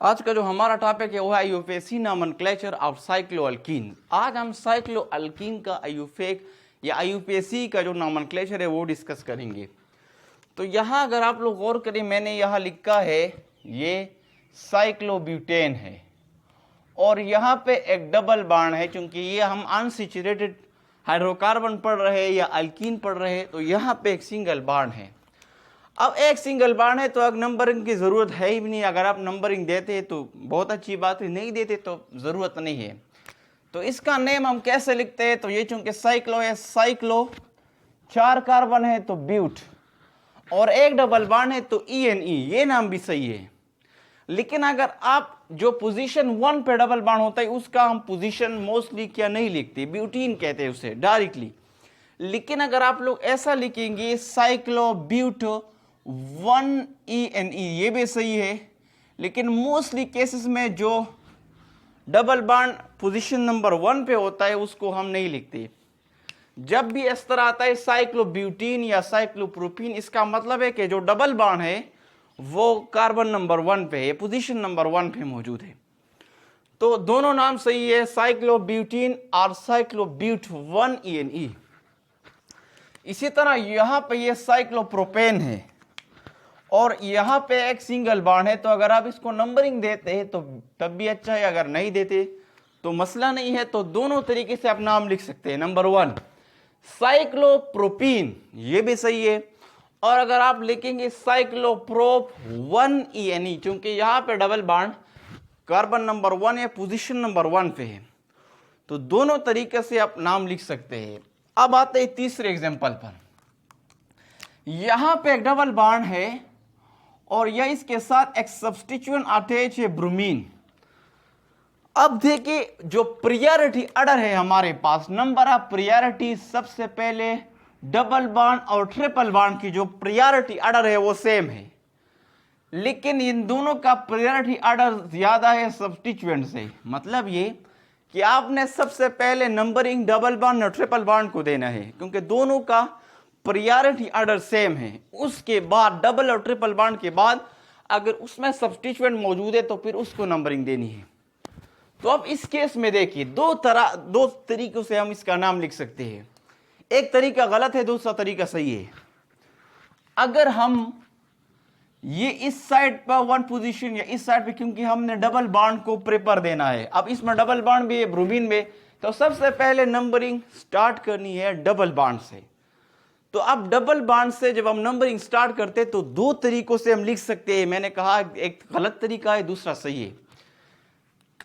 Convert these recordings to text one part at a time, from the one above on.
आज का जो हमारा टॉपिक है वो है आईयूपीएसी नोमेनक्लेचर ऑफ साइक्लोअल्कीन। आज हम साइक्लोअल्कीन का आईयूफेक या आईयूपीएसी का जो नोमेनक्लेचर है वो डिस्कस करेंगे। तो यहाँ अगर आप लोग गौर करें, मैंने यहाँ लिखा है ये साइक्लोब्यूटेन है और यहाँ पे एक डबल बॉन्ड है। क्योंकि ये हम अनसैचुरेटेड हाइड्रोकार्बन पढ़ रहे हैं या अल्कीन पढ़ रहे हैं, तो यहाँ पे एक सिंगल बॉन्ड है। अब एक सिंगल बॉन्ड है तो अब नंबरिंग की ज़रूरत है ही नहीं। अगर आप नंबरिंग देते हैं तो बहुत अच्छी बात है, नहीं देते तो ज़रूरत नहीं है। तो इसका नेम हम कैसे लिखते हैं? तो ये चूंकि साइक्लो है, साइक्लो 4 कार्बन है तो ब्यूट, और एक डबल बॉन्ड है तो ENE, ये नाम भी सही है। लेकिन अगर आप जो पोजीशन 1 पे डबल बॉन्ड होता है उसका हम पोजीशन मोस्टली क्या नहीं लिखते, ब्यूटीन कहते हैं उसे डायरेक्टली। लेकिन अगर आप लोग ऐसा लिखेंगे साइक्लो ब्यूट 1ENE, ये भी सही है। लेकिन मोस्टली केसेस में जो डबल बॉन्ड पोजीशन नंबर 1 पे होता है उसको हम नहीं लिखते। जब भी इस तरह आता है साइक्लोब्यूटीन या साइक्लोप्रोपीन, इसका मतलब है कि जो डबल बॉन्ड है वो कार्बन नंबर 1 पे है, पोजीशन नंबर 1 पे मौजूद है। तो दोनों नाम सही है, साइक्लोब्यूटीन और साइक्लोब्यूट 1ENE। इसी तरह यहां पे ये साइक्लोप्रोपेन है और यहाँ पे एक सिंगल बॉन्ड है। तो अगर आप इसको नंबरिंग देते हैं तो तब भी अच्छा है, अगर नहीं देते तो मसला नहीं है। तो दोनों तरीके से आप नाम लिख सकते हैं। नंबर 1 साइक्लोप्रोपीन, ये भी सही है। और अगर आप लिखेंगे साइक्लोप्रोप 1ENE, क्योंकि यहाँ पे डबल बॉन्ड कार्बन नंबर 1 है, पोजीशन नंबर 1 पे है, तो दोनों तरीके से आप नाम लिख सकते हैं। अब आते हैं तीसरे एग्जाम्पल पर। यहां पे एक डबल बॉन्ड है और यह इसके साथ एक सब्स्टिट्यूएंट अटैच है, ब्रोमीन। अब देखिए जो प्रायोरिटी ऑर्डर है हमारे पास, नंबर ऑफ प्रायोरिटी, सबसे पहले डबल बॉन्ड और ट्रिपल बॉन्ड की जो प्रायोरिटी ऑर्डर है वो सेम है। लेकिन इन दोनों का प्रायोरिटी ऑर्डर ज्यादा है सब्स्टिट्यूएंट से। मतलब ये कि आपने सबसे पहले नंबरिंग डबल बॉन्ड और ट्रिपल बॉन्ड को देना है, क्योंकि दोनों का प्रायोरिटी ऑर्डर सेम है। उसके बाद डबल और ट्रिपल बॉन्ड के बाद अगर उसमें सब्स्टिट्यूएंट मौजूद है तो फिर उसको नंबरिंग देनी है। तो अब इस केस में देखिए दो तरीकों से हम इसका नाम लिख सकते हैं। एक तरीका गलत है, दूसरा तरीका सही है। अगर हम ये इस साइड पर 1 पोजीशन या इस साइड पे, क्योंकि हमने डबल बॉन्ड को प्रेपर देना है, अब इसमें डबल बॉन्ड भी है ब्रोमीन में, तो सबसे पहले नंबरिंग स्टार्ट करनी है डबल बॉन्ड से। तो अब डबल बॉन्ड से जब हम नंबरिंग स्टार्ट करते हैं तो दो तरीकों से हम लिख सकते हैं। मैंने कहा एक गलत तरीका है, दूसरा सही है।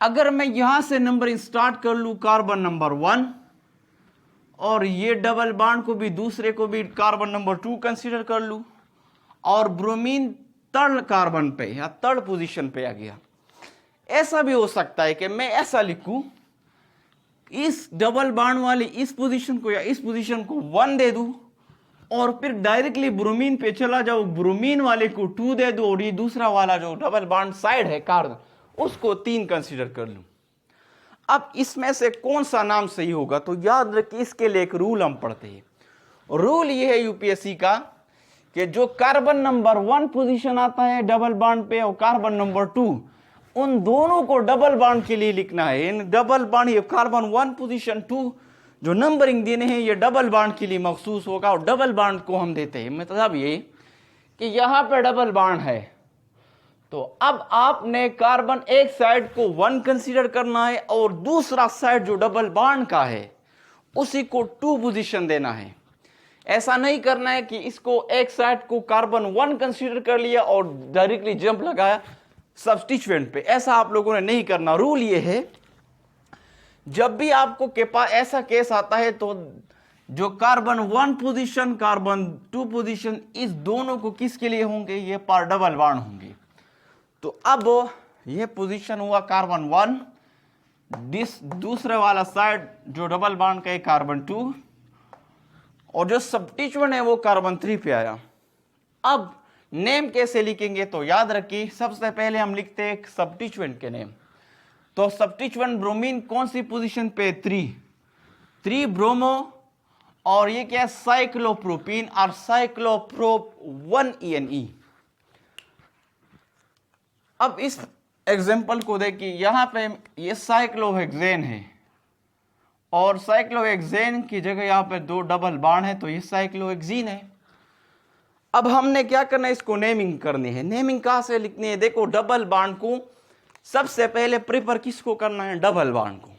अगर मैं यहां से नंबरिंग स्टार्ट कर लूं कार्बन नंबर 1 और ये डबल बॉन्ड को भी, दूसरे को भी कार्बन नंबर 2 कंसीडर कर लूं, और ब्रोमीन 3rd कार्बन पे या 3rd पोजीशन पे आ गया। ऐसा भी हो सकता है कि मैं ऐसा लिखूं, इस डबल बॉन्ड वाली इस पोजीशन को या इस पोजीशन को 1 दे दूं और फिर डायरेक्टली ब्रोमीन पे चला जाओ, ब्रोमीन वाले को 2 दे दो और ये दूसरा वाला जो डबल बॉन्ड साइड है कार्बन उसको 3 कंसीडर कर लूं। अब इसमें से कौन सा नाम सही होगा? तो याद रखिए इसके लिए एक रूल हम पढ़ते हैं। रूल ये है यूपीएससी का कि जो कार्बन नंबर 1 पोजीशन आता है डबल बॉन्ड पे और कार्बन नंबर 2, उन दोनों को डबल बॉन्ड के लिए लिखना है। इन डबल बॉन्ड, ये कार्बन 1 पोजीशन 2 जो नंबरिंग देने हैं ये डबल बॉन्ड के लिए मखसूस होगा और डबल बॉन्ड को हम देते हैं। मतलब ये कि यहां पे डबल बॉन्ड है तो अब आपने कार्बन एक साइड को 1 कंसीडर करना है और दूसरा साइड जो डबल बॉन्ड का है उसी को 2 पोजीशन देना है। ऐसा नहीं करना है कि इसको एक साइड को कार्बन 1 कंसीडर कर लिया और डायरेक्टली जंप लगाया सब्स्टिट्यूएंट पे। ऐसा आप लोगों ने नहीं करना। रूल ये है, जब भी आपको के पास ऐसा केस आता है तो जो कार्बन 1 पोजीशन, कार्बन 2 पोजीशन, इस दोनों को किसके लिए होंगे? ये पर डबल बॉन्ड होंगे। तो अब ये पोजीशन हुआ कार्बन 1, दूसरे वाला साइड जो डबल बॉन्ड का है कार्बन 2, और जो सब्स्टिट्यूएंट है वो कार्बन 3 पे आया। अब नेम कैसे लिखेंगे? तो याद रखिए सबसे पहले हम लिखते हैं सब्स्टिट्यूएंट के नेम। तो सब्स्टिट्यूएंट ब्रोमीन कौन सी पोजीशन पे? 3 ब्रोमो, और ये क्या है? साइक्लोप्रोपीन और साइक्लोप्रोप 1ENE। अब इस एग्जाम्पल को देखिए, यहाँ पे ये साइक्लोहेक्सेन है और साइक्लोहेक्सेन की जगह यहाँ पे 2 डबल बॉन्ड है, तो ये साइक्लोहेक्सीन है। अब हमने क्या करना है, इसको नेमिंग करनी है। नेमिंग कहाँ से लिखनी है? देखो, डबल बॉन्ड को सबसे पहले प्रेफर किसको करना है? डबल बॉन्ड को।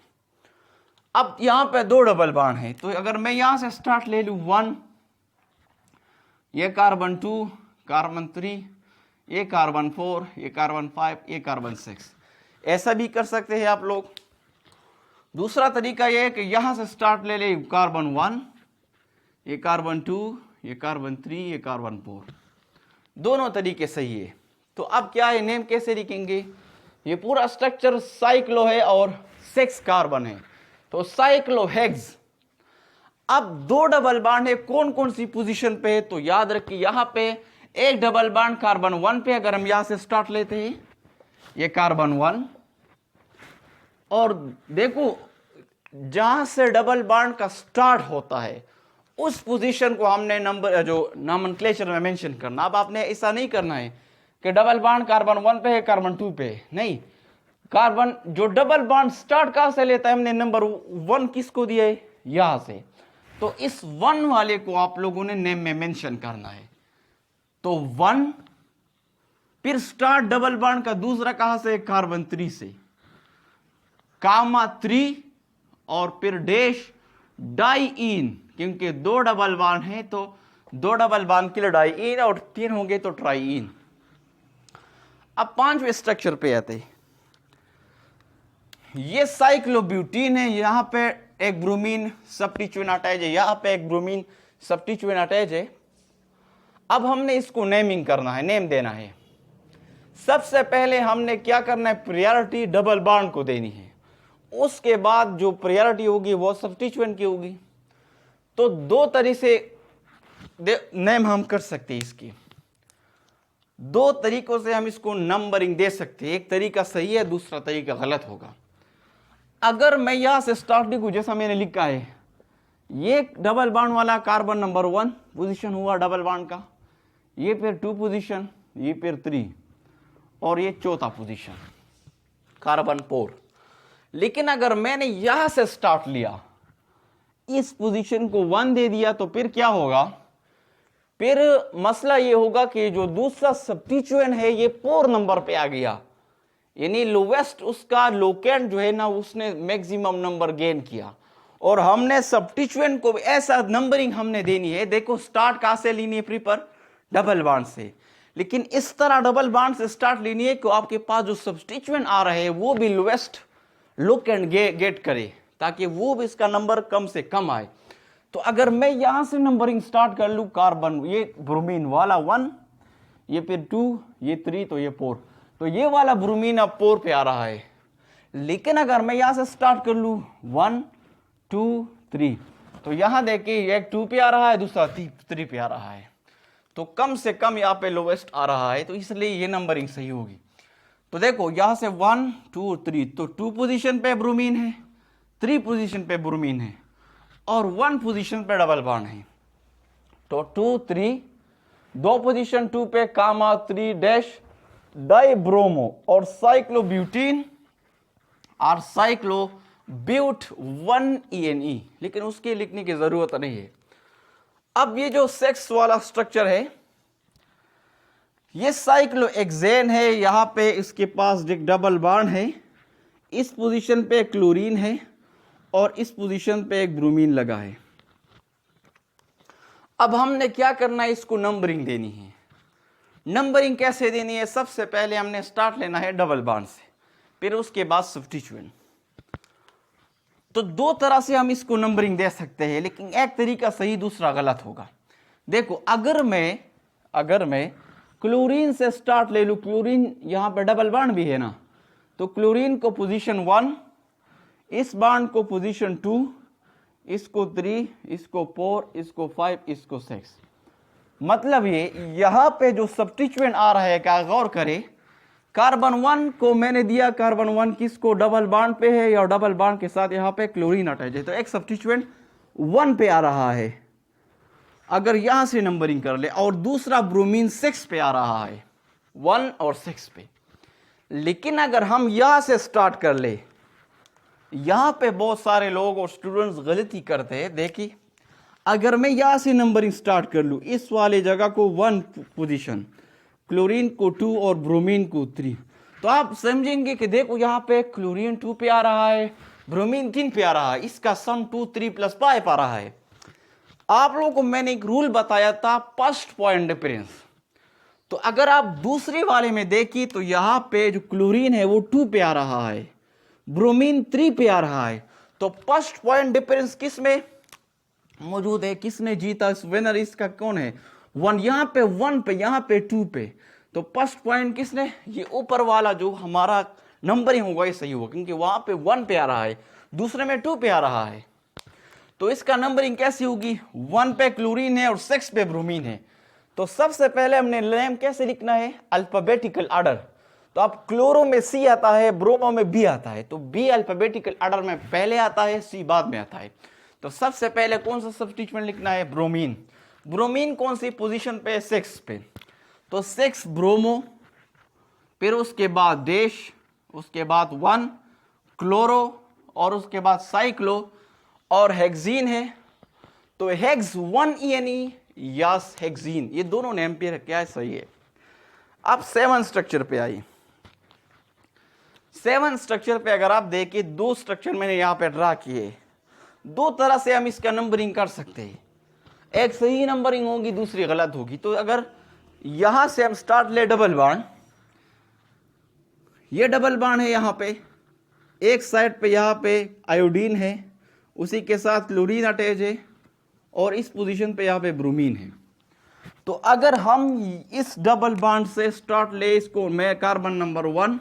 अब यहाँ पे 2 डबल बॉन्ड है, तो अगर मैं यहाँ से स्टार्ट ले लूँ 1, ये कार्बन 2, कार्बन 3, ये कार्बन 4, ये कार्बन 5, ये कार्बन 6, ऐसा भी कर सकते हैं आप लोग। दूसरा तरीका ये है कि यहाँ से स्टार्ट ले ले कार्बन 1, ये कार्बन 2, ये कार्बन 3, ये कार्बन 4, दोनों तरीके सही है। तो अब क्या है, नेम कैसे लिखेंगे? ये पूरा स्ट्रक्चर साइक्लो है और 6 कार्बन है, तो साइक्लोहेक्स। अब 2 डबल बॉन्ड है, कौन कौन सी पोजीशन पे है? तो याद रखिए, यहाँ पे एक डबल बॉन्ड कार्बन 1 पे, अगर हम यहां से स्टार्ट लेते हैं, ये कार्बन 1, और देखो जहां से डबल बॉन्ड का स्टार्ट होता है उस पोजीशन को हमने नंबर जो नॉमेनक्लेचर में मेंशन करना। अब आपने ऐसा नहीं करना है कि डबल बॉन्ड कार्बन 1 पे है, कार्बन 2 पे है, नहीं। कार्बन जो डबल बॉन्ड स्टार्ट कहां से लेता है, हमने नंबर 1 किसको दिया है? यहां से। तो इस 1 वाले को आप लोगों ने नेम में मेंशन करना है। तो 1, फिर स्टार्ट डबल बॉन्ड का दूसरा कहां से? कार्बन 3 से, कामा 3, और फिर डैश डाइईन, क्योंकि 2 डबल बॉन्ड है तो 2 डबल बॉन्ड के लिए डाइईन, और 3 होंगे तो ट्राइईन। अब 5वें स्ट्रक्चर पे आते हैं। ये साइक्लोब्यूटीन है, यहां पे एक ब्रोमीन सब्स्टिट्यूएंट अटैच है, यहां पे एक ब्रोमीन सब्स्टिट्यूएंट अटैच है। अब हमने इसको नेमिंग करना है, नेम देना है। सबसे पहले हमने क्या करना है, प्रायोरिटी डबल बॉन्ड को देनी है। उसके बाद जो प्रायोरिटी होगी वो सब्स्टिट्यूएंट की होगी। तो 2 तरीके से नेम हम कर सकते हैं इसकी। 2 तरीकों से हम इसको नंबरिंग दे सकते हैं। एक तरीका सही है, दूसरा तरीका गलत होगा। अगर मैं यहां से स्टार्ट लिखूं, जैसा मैंने लिखा है, ये डबल बॉन्ड वाला कार्बन नंबर 1 पोजीशन हुआ डबल बॉन्ड का, ये फिर 2 पोजीशन, ये फिर 3, और ये चौथा पोजीशन कार्बन 4। लेकिन अगर मैंने यहां से स्टार्ट लिया, इस पोजीशन को 1 दे दिया, तो फिर क्या होगा? फिर मसला ये होगा कि जो दूसरा सब्स्टिट्यूएंट है ये 4 नंबर पे आ गया, यानी लोवेस्ट उसका लोकेंट जो है ना, उसने मैक्सिमम नंबर गेन किया। और हमने सब्स्टिट्यूएंट को ऐसा नंबरिंग हमने देनी है। देखो, स्टार्ट कहां से लेनी है? प्रीपर डबल बॉन्ड से, लेकिन इस तरह डबल बॉन्ड से स्टार्ट लेनी है कि आपके पास जो सब्स्टिट्यूएंट आ रहे हैं वो भी लोवेस्ट लोकेंट गेट करे, ताकि वो भी इसका नंबर कम से कम आए। तो अगर मैं यहां से नंबरिंग स्टार्ट कर लूं, कार्बन ये ब्रोमीन वाला 1, ये फिर 2, ये 3, तो ये 4, तो ये वाला ब्रोमीन अब 4 पे आ रहा है। लेकिन अगर मैं यहां से स्टार्ट कर लूं 1, 2, 3, तो यहां देखिए एक 2 पे आ रहा है, दूसरा 3 पे आ रहा है, तो कम से कम यहाँ पे लोवेस्ट आ रहा है, तो इसलिए ये नंबरिंग सही होगी। तो देखो यहां से 1, 2, 3, तो 2 पोजीशन पे ब्रोमीन है, 3 पोजीशन पे ब्रोमीन है, और 1 पोजीशन पे डबल बॉन्ड है। तो 2, 3, 2 पोजीशन 2 पे कामा 3 डैश डाइब्रोमो और साइक्लोब्यूटीन और साइक्लोब्यूट 1ENE, लेकिन उसके लिखने की जरूरत नहीं है। अब ये जो 6 वाला स्ट्रक्चर है, ये साइक्लोहेक्सेन है, यहां पे इसके पास एक डबल बॉन्ड है, इस पोजीशन पे क्लोरीन है और इस पोजीशन पे एक ब्रोमीन लगा है। अब हमने क्या करना है, इसको नंबरिंग देनी है। नंबरिंग कैसे देनी है? सबसे पहले हमने स्टार्ट लेना है डबल बॉन्ड से, फिर उसके बाद सब्स्टिट्यूएंट। तो 2 तरह से हम इसको नंबरिंग दे सकते हैं, लेकिन एक तरीका सही, दूसरा गलत होगा। देखो, अगर मैं क्लोरीन से स्टार्ट ले लूं, क्लोरीन यहां पे डबल बॉन्ड भी है ना, तो क्लोरीन को पोजीशन 1, इस बॉन्ड को पोजीशन 2, इसको 3, इसको 4, इसको 5, इसको 6। मतलब ये यहां पे जो सब्स्टिट्यूएंट आ रहा है, क्या गौर करें, कार्बन 1 को मैंने दिया, कार्बन 1 किसको डबल बॉन्ड पे है, या डबल बॉन्ड के साथ यहां पे क्लोरीन अटैच है, तो एक सब्स्टिट्यूएंट 1 पे आ रहा है अगर यहां से नंबरिंग कर ले, और दूसरा ब्रोमीन 6 पे आ रहा है, 1 और 6 पे। लेकिन अगर हम यहां से स्टार्ट कर ले, यहां पे बहुत सारे लोग और स्टूडेंट्स गलती करते हैं। देखिए, अगर मैं यहां से नंबरिंग स्टार्ट कर लूं, इस वाले जगह को 1 पोजीशन, क्लोरीन को 2 और ब्रोमीन को 3, तो आप समझेंगे कि देखो यहां पे क्लोरीन 2 पे आ रहा है, ब्रोमीन 3 पे आ रहा है, इसका सम 2 3 प्लस 5 आ रहा है। आप लोगों को मैंने एक रूल बताया था, फर्स्ट पॉइंट डिफरेंस। तो अगर आप दूसरे वाले में देखिए तो यहां पे जो क्लोरीन है वो 2 पे आ रहा है, ब्रोमीन 3 पे आ रहा है, तो फर्स्ट पॉइंट डिफरेंस किस में मौजूद है, किसने जीता, इस विनर इसका कौन है, 1। यहां पे 1 पे, यहां पे 2 पे, तो फर्स्ट पॉइंट किसने, ये ऊपर वाला जो हमारा नंबरिंग होगा ये सही होगा, क्योंकि वहां पे 1 पे आ रहा है, दूसरे में 2 पे आ रहा है। तो इसका नंबरिंग कैसी होगी, 1 पे क्लोरीन है और 6 पे ब्रोमीन है। तो सबसे पहले हमने नेम कैसे लिखना है, अल्फाबेटिकल ऑर्डर। तो अब क्लोरो में सी आता है, ब्रोमो में बी आता है, तो बी अल्फाबेटिकल ऑर्डर में पहले आता है, सी बाद में आता है। तो सबसे पहले कौन सा सब्स्टिट्यूएंट लिखना है, ब्रोमीन। ब्रोमीन कौन सी पोजीशन पे, 6 पे, तो 6 ब्रोमो, फिर उसके बाद डैश, उसके बाद 1 क्लोरो, और उसके बाद साइक्लो, और हेक्सीन है, तो हेक्स 1 ENE या हेक्सीन, ये दोनों नेम पे क्या है, सही है। अब 7 स्ट्रक्चर पे आई। 7 स्ट्रक्चर पे अगर आप देखिए, 2 स्ट्रक्चर मैंने यहां पे ड्रा किए, 2 तरह से हम इसका नंबरिंग कर सकते हैं, एक सही नंबरिंग होगी, दूसरी गलत होगी। तो अगर यहां से हम स्टार्ट ले, डबल बॉन्ड, ये डबल बॉन्ड है, यहां पे एक साइड पे यहां पे आयोडीन है, उसी के साथ क्लोरीन अटैच है, और इस पोजीशन पे यहां पे ब्रोमीन है। तो अगर हम इस डबल बॉन्ड से स्टार्ट ले, इसको मैं कार्बन नंबर 1,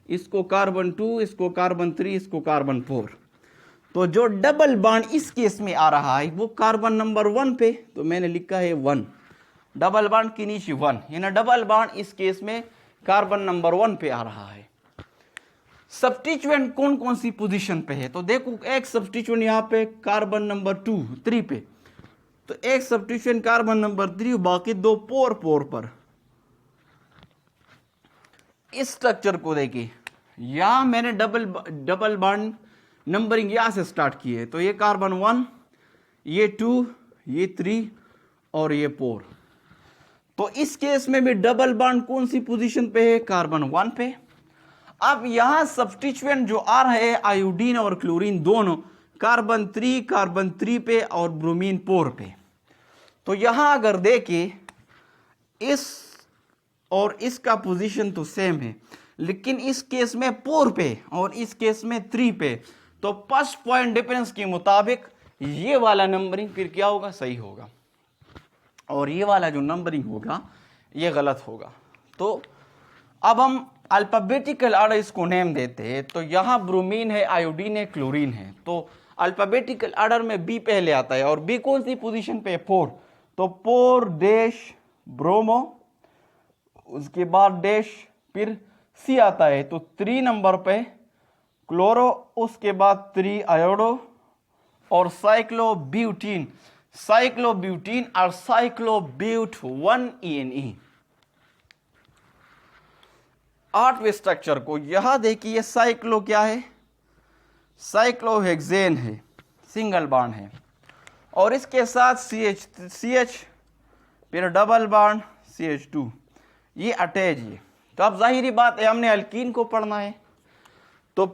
इसको कार्बन 2, इसको कार्बन 3, इसको कार्बन 4, तो जो डबल बॉन्ड इस केस में आ रहा है वो कार्बन नंबर 1 पे, तो मैंने लिखा है 1, डबल बॉन्ड के नीचे 1, यानी डबल बॉन्ड इस केस में कार्बन नंबर 1 पे आ रहा है। सब्स्टिट्यूएंट कौन कौन सी पोजीशन पे है, तो देखो एक सब्स्टिट्यूएंट यहाँ पे कार्बन नंबर 3 पे, तो एक सब्स्टिट्यूएंट कार्बन नंबर 3, बाकी 2 पोर पर। इस स्ट्रक्चर को देखिए, यहां मैंने डबल बॉन्ड नंबरिंग यहां से स्टार्ट की है, तो ये कार्बन 1, ये 2, ये 3 और ये 4। तो इस केस में भी डबल बॉन्ड कौन सी पोजीशन पे है, कार्बन 1 पे। अब यहां सब्स्टिट्यूएंट जो आ रहे हैं आयोडीन और क्लोरीन दोनों, कार्बन 3 पे और ब्रोमीन 4 पे। तो यहां अगर देखिए, इस और इसका पोजीशन तो सेम है, लेकिन इस केस में 4 पे और इस केस में 3 पे, तो फर्स्ट पॉइंट डिफरेंस के मुताबिक ये वाला नंबरिंग फिर क्या होगा, सही होगा, और ये वाला जो नंबरिंग होगा ये गलत होगा। तो अब हम अल्फाबेटिकल ऑर्डर इसको नेम देते हैं। तो यहां ब्रोमीन है, आयोडीन है, क्लोरीन है, तो अल्फाबेटिकल ऑर्डर में बी पहले आता है, और बी कौन सी पोजीशन पे, 4, तो 4 डैश ब्रोमो, उसके बाद डैश, फिर सी आता है, तो 3 नंबर पे क्लोरो, उसके बाद 3 आयोडो, और साइक्लोब्यूटीन और साइक्लोब्यूट 1 ENE। 8वें स्ट्रक्चर को यहां देखिए, साइक्लो क्या है, साइक्लोहेक्सेन है, सिंगल बॉन्ड है, और इसके साथ CH, फिर डबल बॉन्ड CH2, ये अटैच है। तो अब जाहिर बात है हमने अल्कीन को पढ़ना है, तो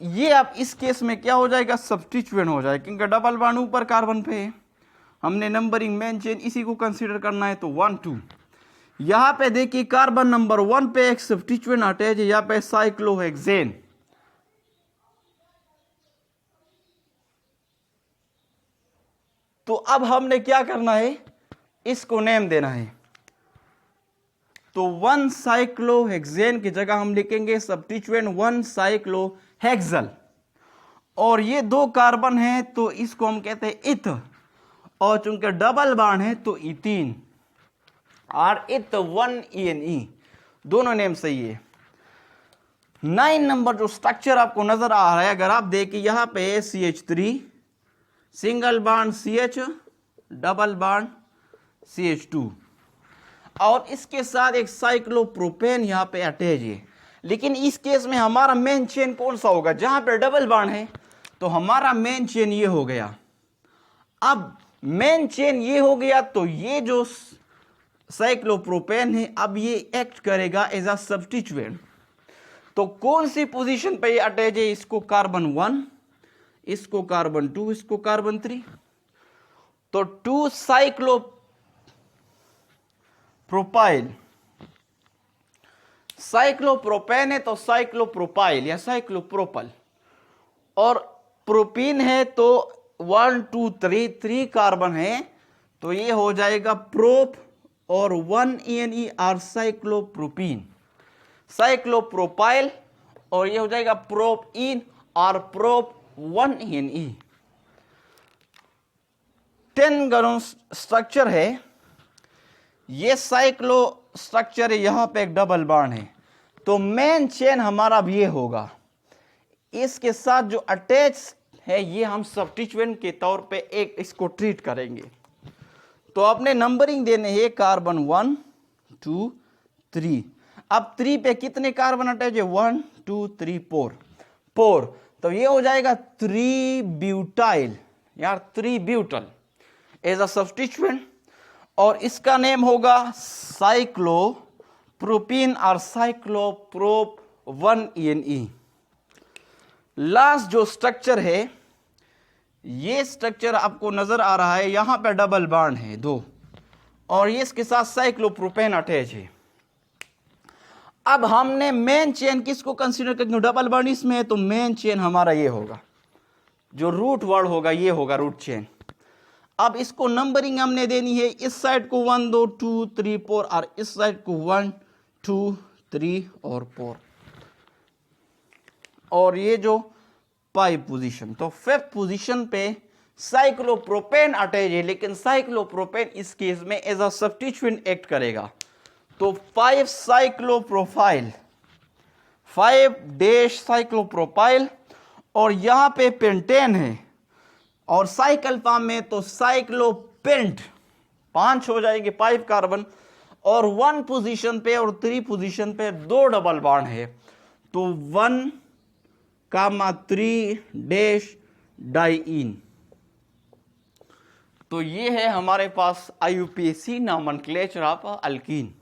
ये अब इस केस में क्या हो जाएगा, सब्स्टिट्यूएंट हो जाएगा, क्योंकि डबल बॉन्ड ऊपर कार्बन पे है, हमने नंबरिंग मेन चेन इसी को कंसीडर करना है। तो 1 2, यहां पे देखिए कार्बन नंबर 1 पे एक सब्स्टिट्यूएंट अटैच है, यहां पे साइक्लोहेक्सेन, तो अब हमने क्या करना है, इसको नेम देना है। तो 1 साइक्लोहेक्सेन की जगह हम लिखेंगे सब्स्टिट्यूएंट 1 साइक्लोहेक्सल, और ये 2 कार्बन है तो इसको हम कहते हैं इथ, और चूंकि डबल बॉन्ड है तो इथीन, और इथ 1 ENE, दोनों नेम सही है। 9 नंबर जो स्ट्रक्चर आपको नजर आ रहा है, अगर आप देखिए यहां पे CH3, single bond CH, double bond CH2, और इसके साथ एक साइक्लोप्रोपेन यहां पे अटैच है, लेकिन इस केस में हमारा मेन चेन कौन सा होगा, जहां पे डबल बॉन्ड है तो हमारा मेन चेन ये हो गया। अब मेन चेन ये हो गया तो ये जो साइक्लोप्रोपेन है अब ये एक्ट करेगा एज अ सब्स्टिट्यूएंट। तो कौन सी पोजीशन पे ये अटैच है, इसको कार्बन 1, इसको कार्बन 2, इसको कार्बन 3। तो 2 साइक्लोप्रोपाइल, साइक्लोप्रोपेन है तो साइक्लोप्रोपाइल या साइक्लोप्रोपल, और प्रोपीन है तो 1 2 3 कार्बन है तो ये हो जाएगा प्रोप, और 1 ENE आर साइक्लोप्रोपीन, साइक्लोप्रोपाइल, और ये हो जाएगा प्रोप इन और प्रोप 1 ENE। 10 गैलन स्ट्रक्चर है, ये साइक्लो स्ट्रक्चर है, यहां पे एक डबल बॉन्ड है, तो मेन चेन हमारा भी ये होगा। इसके साथ जो अटैच है ये हम सब्स्टिट्यूएंट के तौर पे एक इसको ट्रीट करेंगे। तो आपने नंबरिंग देने हैं कार्बन 1 2 3। अब 3 पे कितने कार्बन अटैच है, 1 2 3 4, तो ये हो जाएगा 3 ब्यूटाइल यार 3 ब्यूटल एज अ सब्स्टिट्यूएंट, और इसका नेम होगा साइक्लोप्रोपीन और साइक्लोप्रोप 1 ENE। लास्ट जो स्ट्रक्चर है, ये स्ट्रक्चर आपको नजर आ रहा है, यहां पे डबल बॉन्ड है 2, और ये इसके साथ साइक्लोप्रोपेन अटैच है। अब हमने मेन चेन किसको कंसीडर करेंगे, डबल बॉन्ड इसमें है तो मेन चेन हमारा ये होगा, जो रूट वर्ड होगा ये होगा रूट चेन। अब इसको नंबरिंग हमने देनी है, इस साइड को 1 2 2 3 4 और इस साइड को 1 2 3 और 4, और ये जो 5 पोजीशन, तो 5th पोजीशन पे साइक्लोप्रोपेन अटैच है, लेकिन साइक्लोप्रोपेन इस केस में एज अ सब्स्टिट्यूएंट एक्ट करेगा। तो 5 साइक्लोप्रोपाइल, 5 डैश साइक्लोप्रोपाइल, और यहां पे पेंटेन है और साइकिल फॉर्म में तो साइक्लोपेंट 5 हो जाएंगे 5 कार्बन, और 1 पोजीशन पे और 3 पोजीशन पे 2 डबल बॉन्ड है, तो 1 कामा 3 डैश डाइईन। तो ये है हमारे पास IUPAC नॉमेनक्लेचर ऑफ अल्कीन।